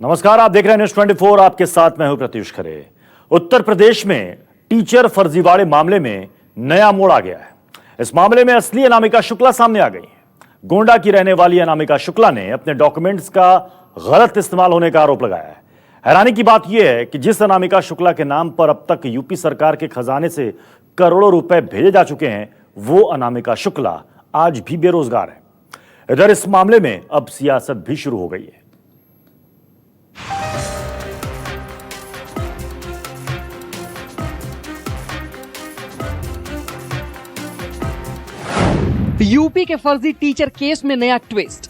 नमस्कार, आप देख रहे हैं न्यूज़ 24। आपके साथ मैं हूं प्रत्युष खरे। उत्तर प्रदेश में टीचर फर्जीवाड़े मामले में नया मोड़ आ गया है। इस मामले में असली अनामिका शुक्ला सामने आ गई है। गोंडा की रहने वाली अनामिका शुक्ला ने अपने डॉक्यूमेंट्स का गलत इस्तेमाल होने का आरोप लगाया है। हैरानी की बात यह है कि जिस अनामिका शुक्ला के नाम पर अब तक यूपी सरकार के खजाने से करोड़ों रुपए भेजे जा चुके हैं, वो अनामिका शुक्ला आज भी बेरोजगार है। इधर इस मामले में अब सियासत भी शुरू हो गई है। यूपी के फर्जी टीचर केस में नया ट्विस्ट,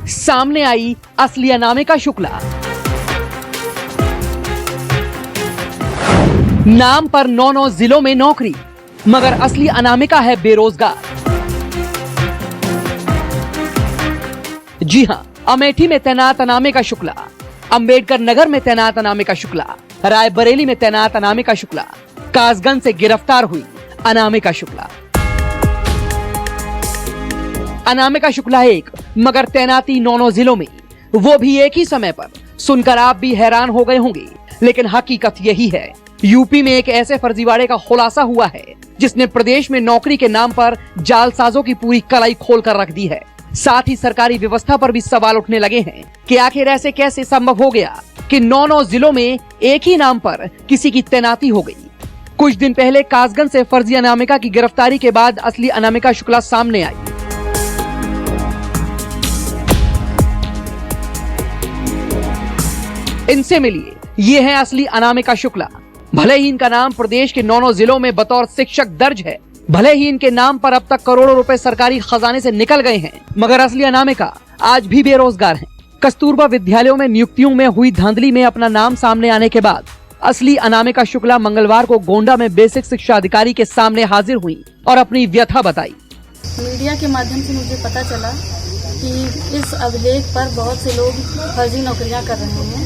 सामने आई असली अनामिका शुक्ला। नाम पर 9 जिलों में नौकरी, मगर असली अनामिका है बेरोजगार। जी हां, अमेठी में तैनात अनामिका शुक्ला, अंबेडकर नगर में तैनात अनामिका शुक्ला, रायबरेली में तैनात अनामिका शुक्ला, कासगंज से गिरफ्तार हुई अनामिका शुक्ला। अनामिका शुक्ला एक, मगर तैनाती 9 जिलों में, वो भी एक ही समय पर। सुनकर आप भी हैरान हो गए होंगे, लेकिन हकीकत यही है। यूपी में एक ऐसे फर्जीवाड़े का खुलासा हुआ है जिसने प्रदेश में नौकरी के नाम पर जालसाजों की पूरी कलाई खोल कर रख दी है। साथ ही सरकारी व्यवस्था पर भी सवाल उठने लगे हैं कि आखिर ऐसे कैसे संभव हो गया कि 9 जिलों में एक ही नाम पर किसी की तैनाती हो गई। कुछ दिन पहले कासगंज से फर्जी अनामिका की गिरफ्तारी के बाद असली अनामिका शुक्ला सामने आई। इनसे मिलिए, ये है असली अनामिका शुक्ला। भले ही इनका नाम प्रदेश के 9 जिलों में बतौर शिक्षक दर्ज है, भले ही इनके नाम पर अब तक करोड़ों रुपए सरकारी खजाने से निकल गए हैं, मगर असली अनामिका आज भी बेरोजगार हैं। कस्तूरबा विद्यालयों में नियुक्तियों में हुई धांधली में अपना नाम सामने आने के बाद असली अनामिका शुक्ला मंगलवार को गोंडा में बेसिक शिक्षा अधिकारी के सामने हाजिर हुई और अपनी व्यथा बताई। मीडिया के माध्यम से मुझे पता चला कि इस अभिलेख पर बहुत से लोग फर्जी नौकरियां कर रहे हैं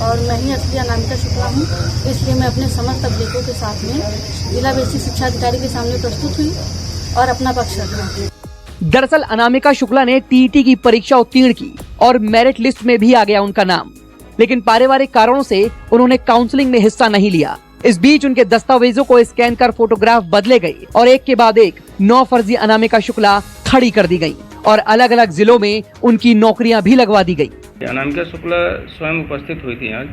और मैं ही असली अनामिका शुक्ला हूँ। इसलिए मैं अपने समस्त अभिलेखों के साथ में जिला बेसिक शिक्षा अधिकारी के सामने प्रस्तुत हुई और अपना पक्ष रखा। दरअसल अनामिका शुक्ला ने टीईटी की परीक्षा उत्तीर्ण की और मेरिट लिस्ट में भी आ गया उनका नाम, लेकिन पारिवारिक कारणों से उन्होंने काउंसलिंग में हिस्सा नहीं लिया। इस बीच उनके दस्तावेजों को स्कैन कर फोटोग्राफ बदले गए और एक के बाद एक 9 फर्जी अनामिका शुक्ला खड़ी कर दी गई और अलग अलग जिलों में उनकी नौकरियां भी लगवा दी गई। अनामिका शुक्ला स्वयं उपस्थित हुई थी आज,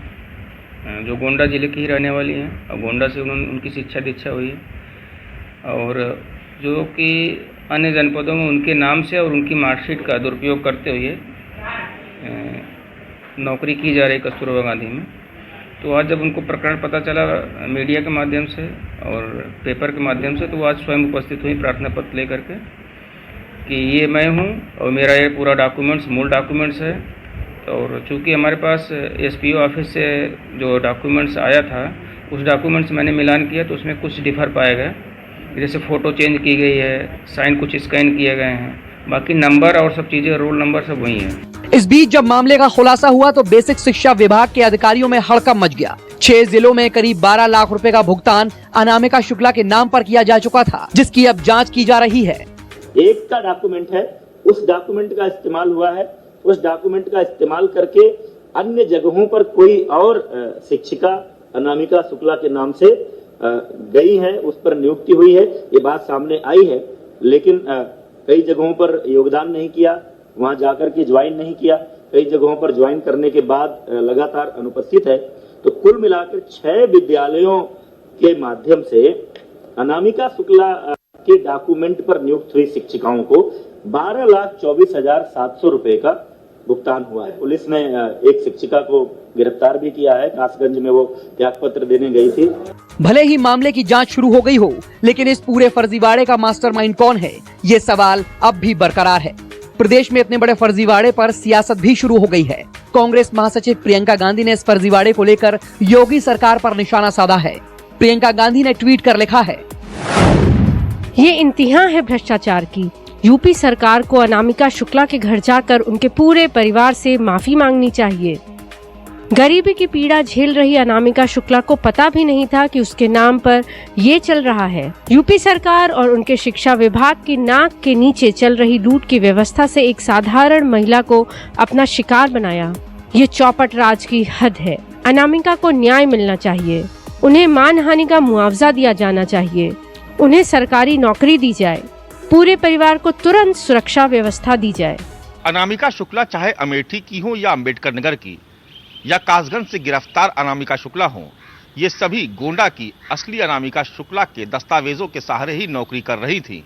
जो गोंडा जिले की ही रहने वाली हैं और गोंडा से उनकी शिक्षा दीक्षा हुई है और जो कि अन्य जनपदों में उनके नाम से और उनकी मार्कशीट का दुरुपयोग करते हुए नौकरी की जा रही कस्तूरबा गांधी में। तो आज जब उनको प्रकरण पता चला मीडिया के माध्यम से और पेपर के माध्यम से, तो आज स्वयं उपस्थित हुई प्रार्थना पत्र लेकर के कि ये मैं हूँ और मेरा ये पूरा डॉक्यूमेंट्स मूल डॉक्यूमेंट्स है। और चूँकि हमारे पास एसपीओ ऑफिस से जो डॉक्यूमेंट्स आया था, उस डॉक्यूमेंट्स मैंने मिलान किया तो उसमें कुछ डिफर पाया गया। जैसे फ़ोटो चेंज की गई है, साइन कुछ स्कैन किए गए हैं, बाकी नंबर और सब चीज़ें, रोल नंबर सब वही है। इस बीच जब मामले का खुलासा हुआ तो बेसिक शिक्षा विभाग के अधिकारियों में हड़कंप मच गया। 6 जिलों में करीब 12 लाख रुपए का भुगतान अनामिका शुक्ला के नाम पर किया जा चुका था, जिसकी अब जांच की जा रही है। एक का डॉक्यूमेंट है, उस डॉक्यूमेंट का इस्तेमाल हुआ है, उस डॉक्यूमेंट का इस्तेमाल करके अन्य जगहों पर कोई और शिक्षिका अनामिका शुक्ला के नाम से गई है, उस पर नियुक्ति हुई है, ये बात सामने आई है। लेकिन कई जगहों पर योगदान नहीं किया, वहां जाकर के ज्वाइन नहीं किया, कई जगहों पर ज्वाइन करने के बाद लगातार अनुपस्थित है। तो कुल मिलाकर 6 विद्यालयों के माध्यम से अनामिका शुक्ला के डॉक्यूमेंट पर नियुक्त हुई शिक्षिकाओं को 12,24,700 रुपए का भुगतान हुआ है। पुलिस ने एक शिक्षिका को गिरफ्तार भी किया है। कासगंज में वो त्याग पत्र देने गई थी। भले ही मामले की जांच शुरू हो गई हो, लेकिन इस पूरे फर्जीवाड़े का मास्टरमाइंड कौन है, ये सवाल अब भी बरकरार है। प्रदेश में इतने बड़े फर्जीवाड़े पर सियासत भी शुरू हो गई है। कांग्रेस महासचिव प्रियंका गांधी ने इस फर्जीवाड़े को लेकर योगी सरकार पर निशाना साधा है। प्रियंका गांधी ने ट्वीट कर लिखा है, ये इंतहा है भ्रष्टाचार की। यूपी सरकार को अनामिका शुक्ला के घर जाकर उनके पूरे परिवार से माफी मांगनी चाहिए। गरीबी की पीड़ा झेल रही अनामिका शुक्ला को पता भी नहीं था कि उसके नाम पर ये चल रहा है। यूपी सरकार और उनके शिक्षा विभाग की नाक के नीचे चल रही लूट की व्यवस्था से एक साधारण महिला को अपना शिकार बनाया। ये चौपट राज की हद है। अनामिका को न्याय मिलना चाहिए, उन्हें मानहानि का मुआवजा दिया जाना चाहिए, उन्हें सरकारी नौकरी दी जाए, पूरे परिवार को तुरंत सुरक्षा व्यवस्था दी जाए। अनामिका शुक्ला चाहे अमेठी की हो या अंबेडकर नगर की या कासगंज से गिरफ्तार अनामिका शुक्ला हो, ये सभी गोंडा की असली अनामिका शुक्ला के दस्तावेजों के सहारे ही नौकरी कर रही थी।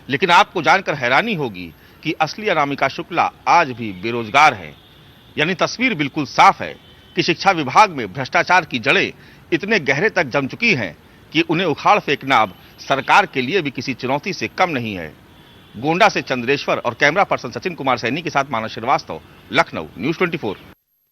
लेकिन आपको जानकर हैरानी होगी कि असली अनामिका शुक्ला आज भी बेरोजगार है। यानी तस्वीर बिल्कुल साफ है कि शिक्षा विभाग में भ्रष्टाचार की जड़ें इतने गहरे तक जम चुकी हैं कि उन्हें उखाड़ फेंकना अब सरकार के लिए भी किसी चुनौती से कम नहीं है। गोंडा से चंद्रेश्वर और कैमरा पर्सन सचिन कुमार सैनी के साथ मानव श्रीवास्तव, लखनऊ, न्यूज़ 24।